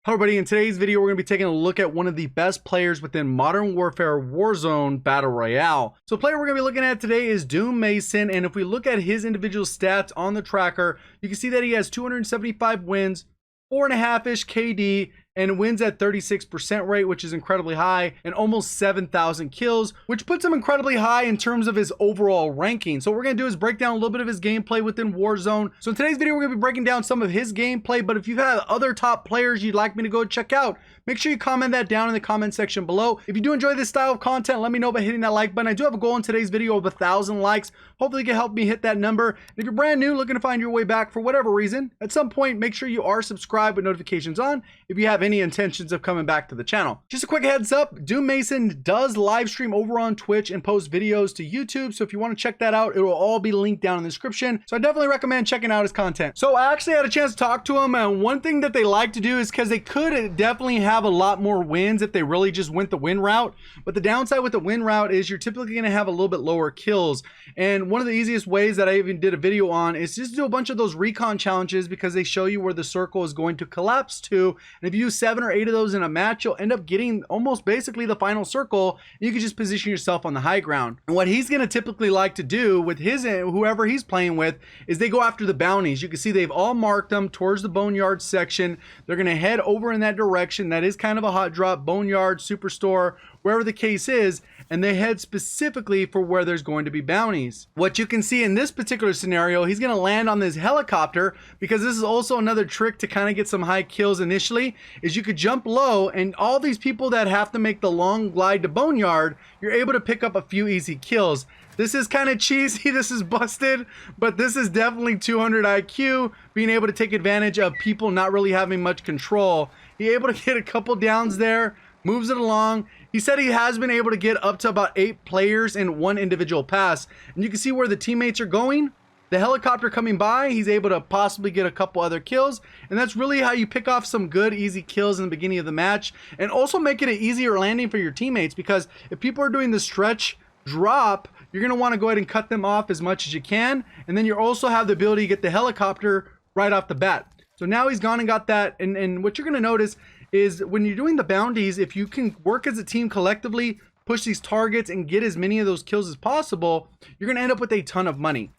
Hello everybody, in today's video we're going to be taking a look at one of the best players within Modern Warfare Warzone Battle Royale. So the player we're going to be looking at today is Doom Mason, and if we look at his individual stats on the tracker, you can see that he has 275 wins, 4.5-ish KD, and wins at 36% rate, which is incredibly high, and almost 7,000 kills, which puts him incredibly high in terms of his overall ranking. So what we're gonna do is break down a little bit of his gameplay within Warzone. So in today's video, we're gonna be breaking down some of his gameplay, but if you've had other top players you'd like me to go check out, make sure you comment that down in the comment section below. If you do enjoy this style of content, let me know by hitting that like button. I do have a goal in today's video of 1,000 likes. Hopefully you can help me hit that number. And if you're brand new, looking to find your way back for whatever reason, at some point, make sure you are subscribed with notifications on if you have any intentions of coming back to the channel. Just a quick heads up, Doom Mason does live stream over on Twitch and post videos to YouTube. So if you want to check that out, it will all be linked down in the description. So I definitely recommend checking out his content. So I actually had a chance to talk to him, and one thing that they like to do is because they could definitely have a lot more wins if they really just went the win route. But the downside with the win route is you're typically going to have a little bit lower kills. And one of the easiest ways that I even did a video on is just do a bunch of those recon challenges, because they show you where the circle is going to collapse to. And if you use 7 or 8 of those in a match, you'll end up getting almost basically the final circle. You can just position yourself on the high ground. And what he's going to typically like to do with his whoever he's playing with is they go after the bounties. You can see they've all marked them towards the boneyard section. They're going to head over in that direction. That is kind of a hot drop, boneyard, superstore, wherever the case is, and they head specifically for where there's going to be bounties. What you can see in this particular scenario, he's going to land on this helicopter, because this is also another trick to kind of get some high kills initially, is you could jump low, and all these people that have to make the long glide to boneyard, you're able to pick up a few easy kills. This is kind of cheesy, this is busted, but this is definitely 200 IQ, being able to take advantage of people not really having much control. He's able to get a couple downs there, moves it along. He said he has been able to get up to about 8 players in one individual pass. And you can see where the teammates are going. The helicopter coming by, he's able to possibly get a couple other kills. And that's really how you pick off some good, easy kills in the beginning of the match. And also making it easier landing for your teammates, because if people are doing the stretch drop, you're going to want to go ahead and cut them off as much as you can. And then you also have the ability to get the helicopter right off the bat. So now he's gone and got that. And what you're going to notice is when you're doing the bounties, if you can work as a team collectively, push these targets and get as many of those kills as possible, you're going to end up with a ton of money.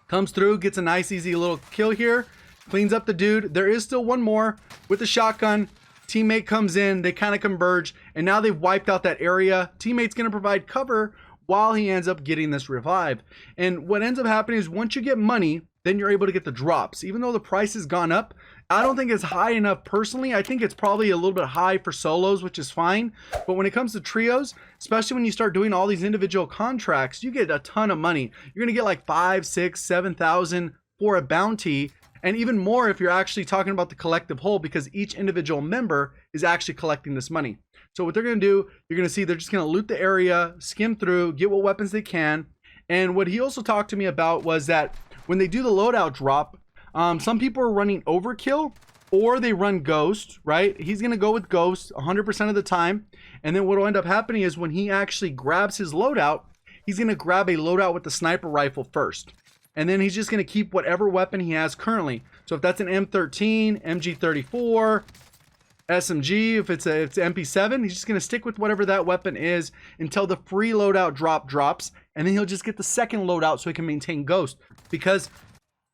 Comes through, gets a nice easy little kill here, cleans up the dude. There is still one more with the shotgun. Teammate comes in, they kind of converge, and now they've wiped out that area. Teammate's going to provide cover while he ends up getting this revive. And what ends up happening is once you get money, then you're able to get the drops. Even though the price has gone up, I don't think it's high enough personally. I think it's probably a little bit high for solos, which is fine. But when it comes to trios, especially when you start doing all these individual contracts, you get a ton of money. You're gonna get like 5, 6, 7,000 for a bounty, and even more if you're actually talking about the collective whole, because each individual member is actually collecting this money. So what they're gonna do, you're gonna see they're just gonna loot the area, skim through, get what weapons they can. And what he also talked to me about was that when they do the loadout drop, some people are running overkill, or they run ghost, right? He's going to go with ghost 100% of the time. And then what will end up happening is when he actually grabs his loadout, he's going to grab a loadout with the sniper rifle first. And then he's just going to keep whatever weapon he has currently. So if that's an M13, MG34, SMG, if it's MP7, he's just going to stick with whatever that weapon is until the free loadout drops. And then he'll just get the second loadout so he can maintain ghost. Because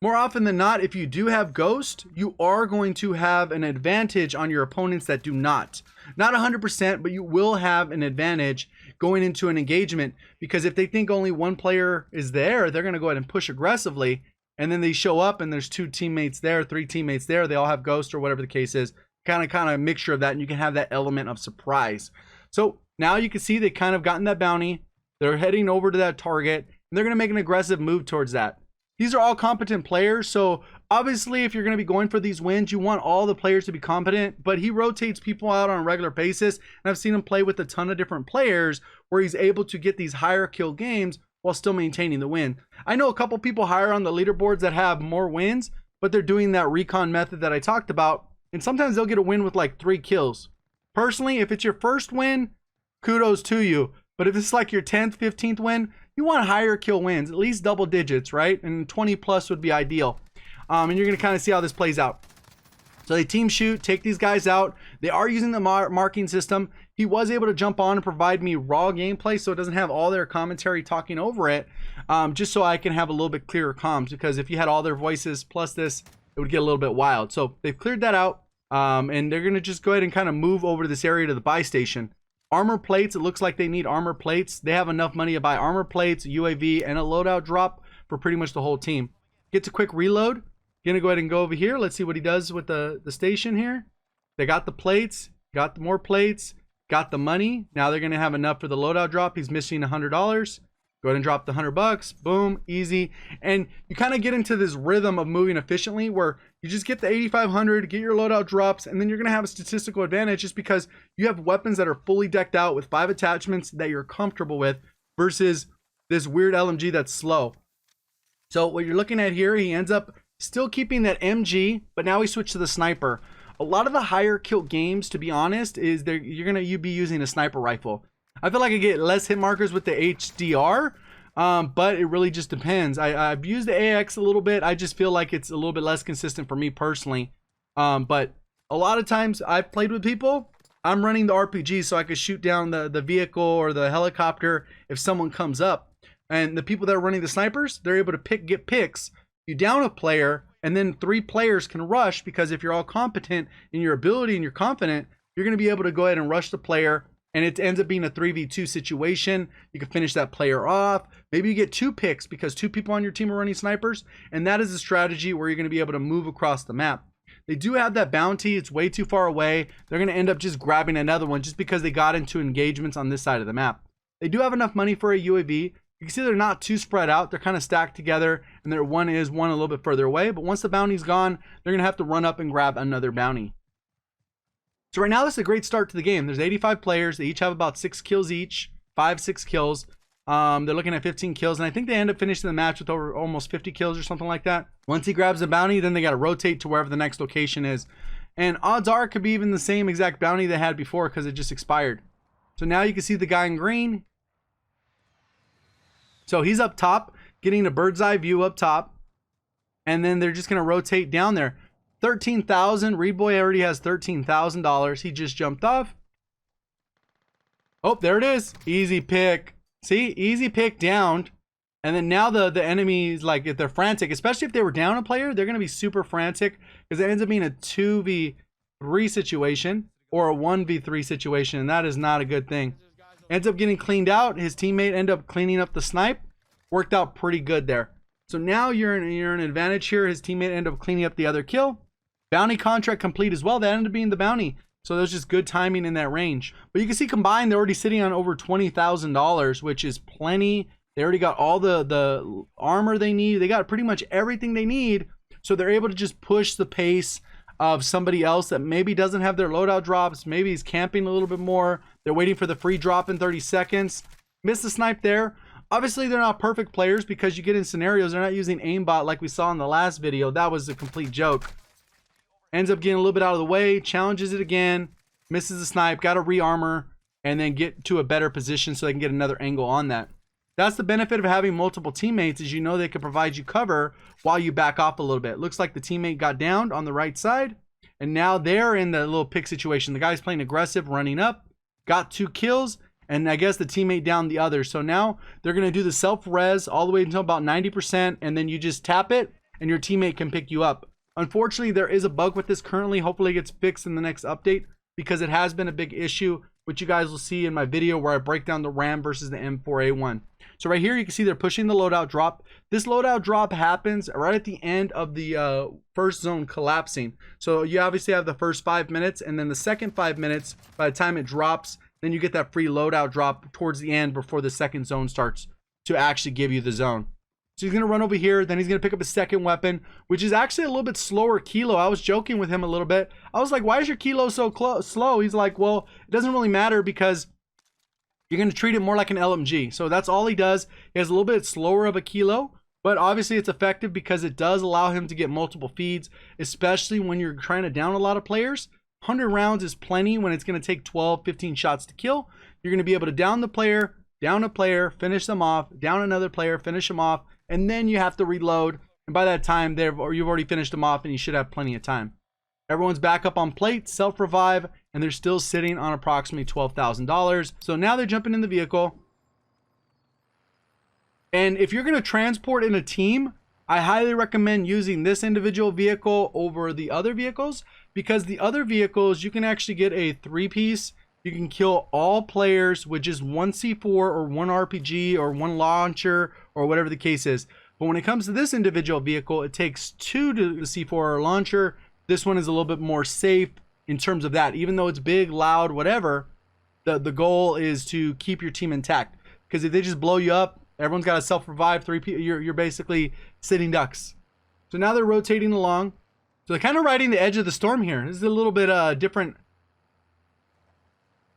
more often than not, if you do have ghost, you are going to have an advantage on your opponents that do not. Not 100%, but you will have an advantage going into an engagement, because if they think only one player is there, they're going to go ahead and push aggressively. And then they show up and there's 2 teammates there, 3 teammates there. They all have ghost or whatever the case is. Kind of a mixture of that, and you can have that element of surprise. So now you can see they kind of gotten that bounty. They're heading over to that target, and they're going to make an aggressive move towards that. These are all competent players, so obviously if you're going to be going for these wins, you want all the players to be competent, but he rotates people out on a regular basis, and I've seen him play with a ton of different players where he's able to get these higher kill games while still maintaining the win. I know a couple people higher on the leaderboards that have more wins, but they're doing that recon method that I talked about, and sometimes they'll get a win with like 3 kills. Personally, if it's your first win, kudos to you, but if it's like your 10th, 15th win, you want higher kill wins, at least double digits, right? And 20 plus would be ideal. And you're going to kind of see how this plays out. So they team shoot, take these guys out. They are using the marking system. He was able to jump on and provide me raw gameplay, so it doesn't have all their commentary talking over it, just so I can have a little bit clearer comms, because if you had all their voices plus this, it would get a little bit wild. So they've cleared that out, and they're going to just go ahead and kind of move over to this area to the buy station. Armor plates, it looks like they need armor plates. They have enough money to buy armor plates, UAV, and a loadout drop for pretty much the whole team. Gets a quick reload. Gonna go ahead and go over here. Let's see what he does with the station here. They got the plates, got the more plates, got the money. Now they're gonna have enough for the loadout drop. He's missing $100. Go ahead and drop the $100. Boom, easy. And you kind of get into this rhythm of moving efficiently where you just get the 8,500, get your loadout drops, and then you're gonna have a statistical advantage just because you have weapons that are fully decked out with 5 attachments that you're comfortable with versus this weird LMG that's slow. So what you're looking at here, he ends up still keeping that MG, but now we switch to the sniper. A lot of the higher kill games, to be honest, is you'd be using a sniper rifle. I feel like I get less hit markers with the HDR, but it really just depends. I've used the AX a little bit. I just feel like it's a little bit less consistent for me personally. But a lot of times I've played with people, I'm running the RPG so I could shoot down the vehicle or the helicopter if someone comes up. And the people that are running the snipers, they're able to get picks. You down a player, and then 3 players can rush, because if you're all competent in your ability and you're confident, you're going to be able to go ahead and rush the player, and it ends up being a 3v2 situation. You can finish that player off. Maybe you get 2 picks because 2 people on your team are running snipers, and that is a strategy where you're going to be able to move across the map. They do have that bounty. It's way too far away. They're going to end up just grabbing another one just because they got into engagements on this side of the map. They do have enough money for a UAV. You can see they're not too spread out. They're kind of stacked together, and their one a little bit further away. But once the bounty's gone, they're going to have to run up and grab another bounty. So right now, this is a great start to the game. There's 85 players. They each have about 6 kills each, 5-6 kills. They're looking at 15 kills, and I think they end up finishing the match with over almost 50 kills or something like that. Once he grabs the bounty, then they got to rotate to wherever the next location is. And odds are it could be even the same exact bounty they had before because it just expired. So now you can see the guy in green. So he's up top, getting a bird's eye view up top. And then they're just going to rotate down there. 13,000. Reed Boy already has $13,000. He just jumped off. Oh, there it is. Easy pick. See, easy pick downed. And then now the enemies, like, if they're frantic, especially if they were down a player, they're going to be super frantic because it ends up being a 2v3 situation or a 1v3 situation. And that is not a good thing. Ends up getting cleaned out. His teammate ended up cleaning up the snipe. Worked out pretty good there. So now you're in an advantage here. His teammate ended up cleaning up the other kill. Bounty contract complete as well. That ended up being the bounty. So there's just good timing in that range. But you can see combined, they're already sitting on over $20,000, which is plenty. They already got all the armor they need. They got pretty much everything they need. So they're able to just push the pace of somebody else that maybe doesn't have their loadout drops. Maybe he's camping a little bit more. They're waiting for the free drop in 30 seconds. Missed the snipe there. Obviously, they're not perfect players because you get in scenarios. They're not using aimbot like we saw in the last video. That was a complete joke. Ends up getting a little bit out of the way. Challenges it again. Misses the snipe. Got to re-armor. And then get to a better position so they can get another angle on that. That's the benefit of having multiple teammates, is you know they can provide you cover while you back off a little bit. Looks like the teammate got downed on the right side. And now they're in the little pick situation. The guy's playing aggressive, running up. Got 2 kills. And I guess the teammate down the other. So now they're going to do the self-res all the way until about 90%. And then you just tap it and your teammate can pick you up. Unfortunately, there is a bug with this currently. Hopefully it gets fixed in the next update because it has been a big issue, which you guys will see in my video where I break down the RAM versus the M4A1. So right here, you can see they're pushing the loadout drop. This loadout drop happens right at the end of the first zone collapsing. So you obviously have the first 5 minutes, and then the second 5 minutes, by the time it drops, then you get that free loadout drop towards the end before the second zone starts to actually give you the zone. So he's going to run over here. Then he's going to pick up a second weapon, which is actually a little bit slower kilo. I was joking with him a little bit. I was like, why is your kilo so slow? He's like, well, it doesn't really matter because you're going to treat it more like an LMG. So that's all he does. He has a little bit slower of a kilo, but obviously it's effective because it does allow him to get multiple feeds, especially when you're trying to down a lot of players. 100 rounds is plenty when it's going to take 12, 15 shots to kill. You're going to be able to down the player, down a player, finish them off, down another player, finish them off, and then you have to reload. And by that time, you've already finished them off and you should have plenty of time. Everyone's back up on plate, self-revive, and they're still sitting on approximately $12,000. So now they're jumping in the vehicle. And if you're going to transport in a team, I highly recommend using this individual vehicle over the other vehicles, because the other vehicles, you can actually get a 3-piece. You can kill all players with just one C4 or one RPG or one launcher or whatever the case is. But when it comes to this individual vehicle, it takes 2 to the C4 or launcher. This one is a little bit more safe in terms of that. Even though it's big, loud, whatever, the goal is to keep your team intact. Because if they just blow you up, everyone's got to self-revive. You're basically sitting ducks. So now they're rotating along. So they're kind of riding the edge of the storm here. This is a little bit different.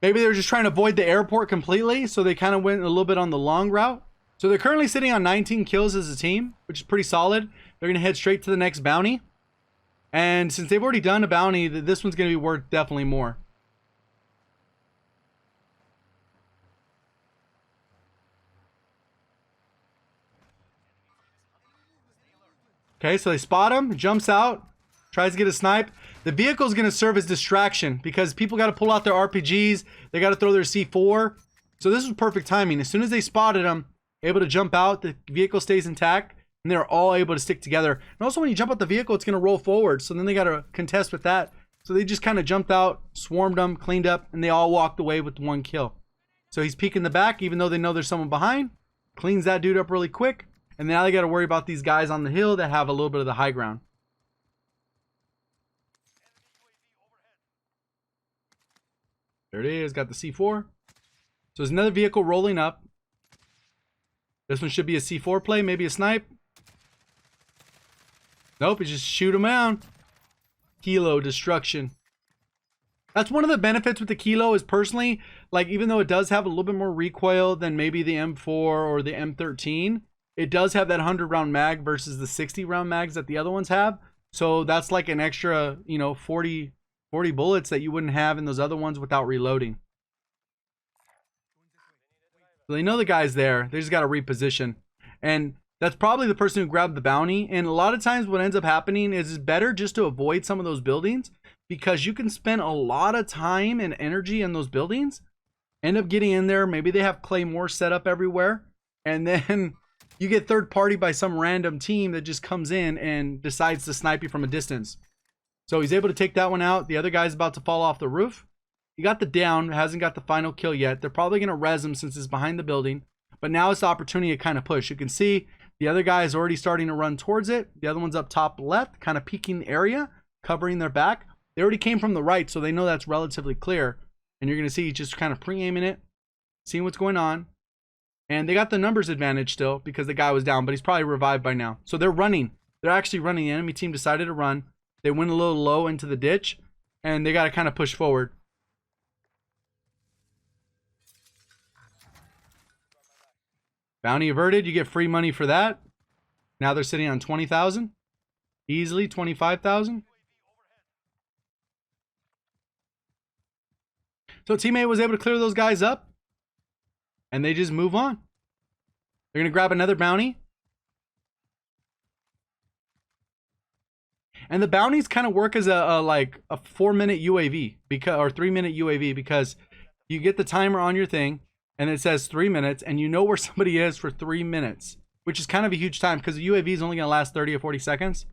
Maybe they're just trying to avoid the airport completely, so they kind of went a little bit on the long route. So they're currently sitting on 19 kills as a team, which is pretty solid. They're going to head straight to the next bounty. And since they've already done a bounty, this one's going to be worth definitely more. Okay, so they spot him, jumps out, tries to get a snipe. The vehicle is going to serve as distraction because people got to pull out their RPGs. They got to throw their C4. So this was perfect timing. As soon as they spotted him, able to jump out, the vehicle stays intact, and they're all able to stick together. And also when you jump out the vehicle, it's going to roll forward. So then they got to contest with that. So they just kind of jumped out, swarmed them, cleaned up, and they all walked away with 1 kill. So he's peeking the back, even though they know there's someone behind. Cleans that dude up really quick. And now they got to worry about these guys on the hill that have a little bit of the high ground. There it is. Got the C4. So there's another vehicle rolling up. This one should be a C4 play, maybe a snipe. Nope, it's just shoot them down. Kilo destruction. That's one of the benefits with the Kilo is personally, like even though it does have a little bit more recoil than maybe the M4 or the M13, it does have that 100 round mag versus the 60 round mags that the other ones have. So that's like an extra, 40 bullets that you wouldn't have in those other ones without reloading. So they know the guy's there. They just got to reposition. And that's probably the person who grabbed the bounty. And a lot of times what ends up happening is it's better just to avoid some of those buildings, because you can spend a lot of time and energy in those buildings, end up getting in there. Maybe they have claymore set up everywhere. And then you get third party by some random team that just comes in and decides to snipe you from a distance. So he's able to take that one out. The other guy's about to fall off the roof. He got the down, hasn't got the final kill yet. They're probably going to res him since it's behind the building. But now it's the opportunity to kind of push. You can see the other guy is already starting to run towards it. The other one's up top left, kind of peeking the area, covering their back. They already came from the right, so they know that's relatively clear. And you're going to see just kind of pre-aiming it, seeing what's going on. And they got the numbers advantage still because the guy was down, but he's probably revived by now. So they're running. They're actually running. The enemy team decided to run. They went a little low into the ditch, and they got to kind of push forward. Bounty averted. You get free money for that. Now they're sitting on 20,000. Easily 25,000. So teammate was able to clear those guys up. And they just move on. They're going to grab another bounty. And the bounties kind of work as a 4-minute UAV or 3-minute UAV, because you get the timer on your thing and it says 3 minutes and you know where somebody is for 3 minutes, which is kind of a huge time because the UAV is only going to last 30 or 40 seconds.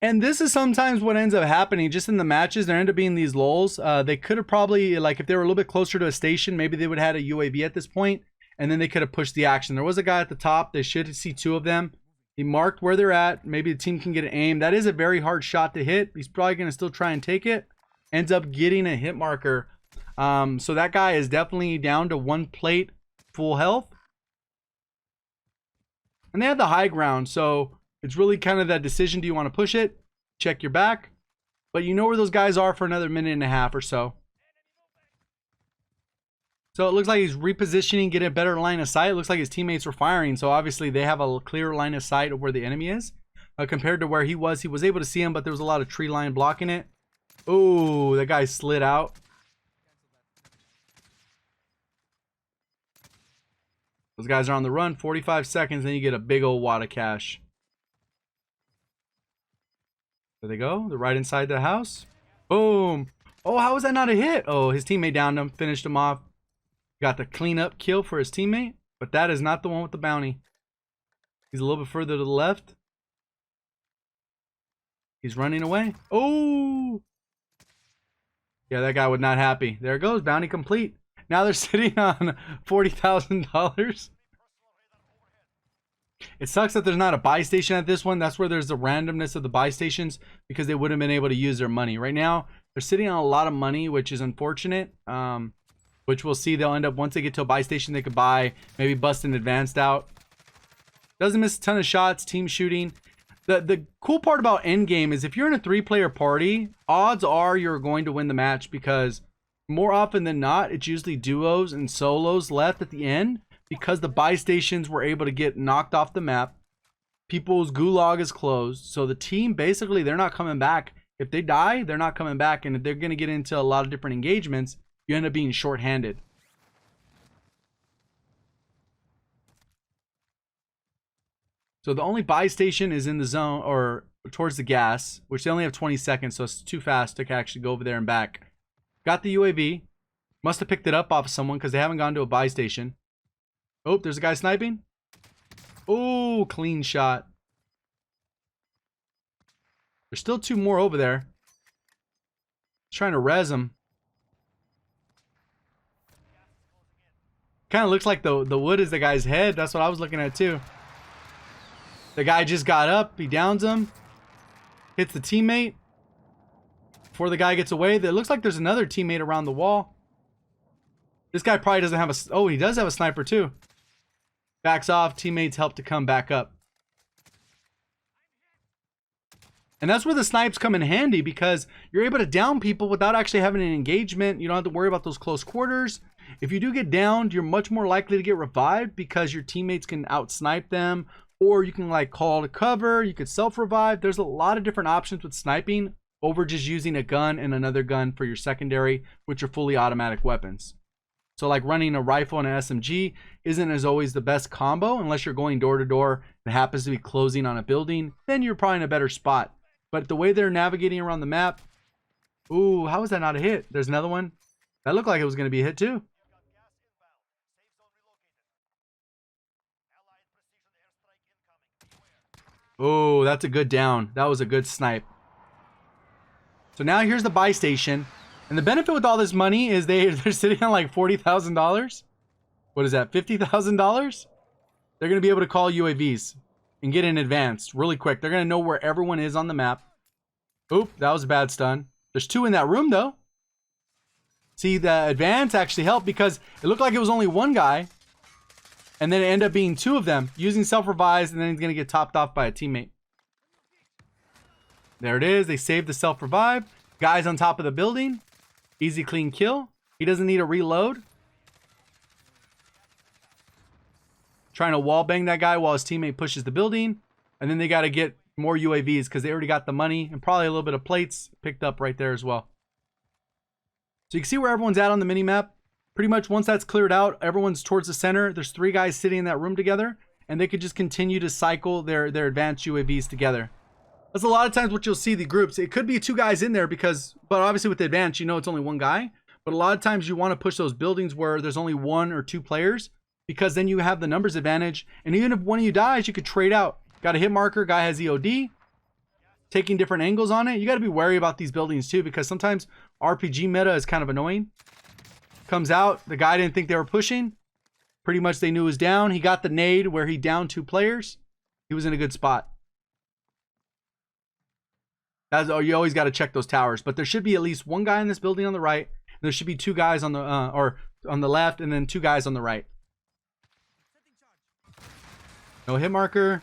And this is sometimes what ends up happening just in the matches. There end up being these lulls. They could have probably, like if they were a little bit closer to a station, maybe they would have had a UAV at this point, and then they could have pushed the action. There was a guy at the top. They should see 2 of them. He marked where they're at. Maybe the team can get an aim. That is a very hard shot to hit. He's probably going to still try and take it. Ends up getting a hit marker. So that guy is definitely down to 1 plate, full health. And they have the high ground, so it's really kind of that decision. Do you want to push it? Check your back. But you know where those guys are for another minute and a half or so. So it looks like he's repositioning, getting a better line of sight. It looks like his teammates were firing. So obviously they have a clear line of sight of where the enemy is. Compared to where he was able to see him, but there was a lot of tree line blocking it. Oh, that guy slid out. Those guys are on the run. 45 seconds, then you get a big old wad of cash. There they go. They're right inside the house. Boom. Oh, how was that not a hit? Oh, his teammate downed him, finished him off. Got the cleanup kill for his teammate, but that is not the one with the bounty. He's a little bit further to the left. He's running away. Oh! Yeah, that guy was not happy. There it goes, bounty complete. Now they're sitting on $40,000. It sucks that there's not a buy station at this one. That's where there's the randomness of the buy stations, because they wouldn't have been able to use their money. Right now, they're sitting on a lot of money, which is unfortunate. Which we'll see. They'll end up, once they get to a buy station, they could buy, maybe bust an advanced out. Doesn't miss a ton of shots, team shooting. The cool part about endgame is if you're in a 3-player party, odds are you're going to win the match, because more often than not, it's usually duos and solos left at the end, because the buy stations were able to get knocked off the map. People's gulag is closed. So the team, basically, they're not coming back. If they die, they're not coming back. And if they're going to get into a lot of different engagements, you end up being short-handed. So the only buy station is in the zone, or towards the gas, which they only have 20 seconds, so it's too fast to actually go over there and back. Got the UAV. Must have picked it up off of someone, because they haven't gone to a buy station. Oh, there's a guy sniping. Oh, clean shot. There's still 2 more over there. Trying to res them. Kind of looks like the wood is the guy's head. That's what I was looking at too. The guy just got up. He downs him. Hits the teammate. Before the guy gets away, it looks like there's another teammate around the wall. This guy probably doesn't have a... Oh, he does have a sniper too. Backs off. Teammates help to come back up. And that's where the snipes come in handy, because you're able to down people without actually having an engagement. You don't have to worry about those close quarters. If you do get downed, you're much more likely to get revived, because your teammates can out-snipe them. Or you can like call to cover. You could self-revive. There's a lot of different options with sniping over just using a gun and another gun for your secondary, which are fully automatic weapons. So like running a rifle and an SMG isn't as always the best combo unless you're going door to door and happens to be closing on a building. Then you're probably in a better spot. But the way they're navigating around the map, ooh, how is that not a hit? There's another one. That looked like it was going to be a hit too. Oh, that's a good down. That was a good snipe. So now here's the buy station. And the benefit with all this money is they're sitting on like $40,000. What is that, $50,000? They're going to be able to call UAVs and get in advance really quick. They're going to know where everyone is on the map. Oop, that was a bad stun. There's 2 in that room though. See, the advance actually helped, because it looked like it was only 1 guy. And then it ended up being 2 of them using self-revives, and then he's going to get topped off by a teammate. There it is. They saved the self-revive. Guy's on top of the building. Easy, clean kill. He doesn't need a reload. Trying to wallbang that guy while his teammate pushes the building. And then they got to get more UAVs, because they already got the money and probably a little bit of plates picked up right there as well. So you can see where everyone's at on the mini-map. Pretty much once that's cleared out, everyone's towards the center. There's 3 guys sitting in that room together, and they could just continue to cycle their advanced UAVs together. That's a lot of times what you'll see the groups. It could be 2 guys in there, but obviously with the advance, you know it's only 1 guy. But a lot of times you want to push those buildings where there's only 1 or 2 players, because then you have the numbers advantage. And even if one of you dies, you could trade out. Got a hit marker, guy has EOD. Taking different angles on it. You got to be wary about these buildings too, because sometimes RPG meta is kind of annoying. Comes out, the guy didn't think they were pushing. Pretty much they knew he was down. He got the nade where he downed 2 players. He was in a good spot. You always got to check those towers. But there should be at least 1 guy in this building on the right. And there should be 2 guys on the on the left, and then 2 guys on the right. No hit marker.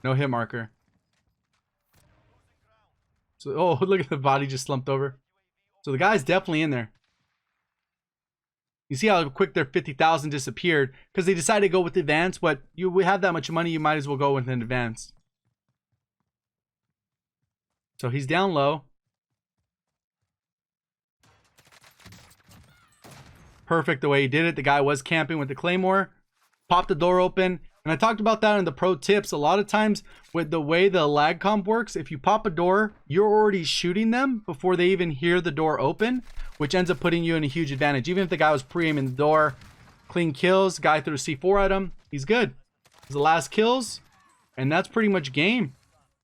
No hit marker. So, oh, look at the body just slumped over. So the guy's definitely in there. You see how quick their 50,000 disappeared, because they decided to go with advance. But you have that much money, you might as well go with an advance. So he's down low. Perfect the way he did it. The guy was camping with the claymore. Popped the door open. And I talked about that in the pro tips. A lot of times with the way the lag comp works, if you pop a door, you're already shooting them before they even hear the door open, which ends up putting you in a huge advantage. Even if the guy was pre-aiming the door, clean kills, guy threw a C4 at him, he's good. It's the last kills, and that's pretty much game.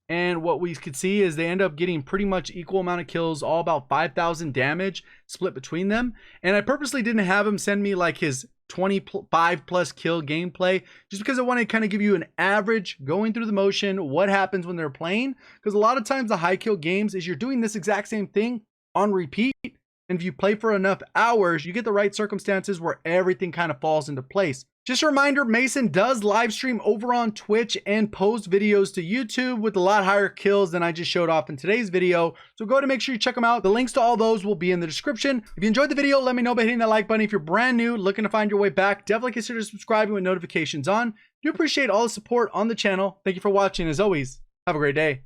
And what we could see is they end up getting pretty much equal amount of kills, all about 5,000 damage split between them. And I purposely didn't have him send me like his 25 plus kill gameplay, just because I want to kind of give you an average going through the motion, what happens when they're playing. Because a lot of times the high kill games is you're doing this exact same thing on repeat. And if you play for enough hours, you get the right circumstances where everything kind of falls into place. Just a reminder, Mason does live stream over on Twitch and post videos to YouTube with a lot higher kills than I just showed off in today's video. So go ahead and make sure you check them out. The links to all those will be in the description. If you enjoyed the video, let me know by hitting that like button. If you're brand new, looking to find your way back, definitely consider subscribing with notifications on. Do appreciate all the support on the channel. Thank you for watching. As always, have a great day.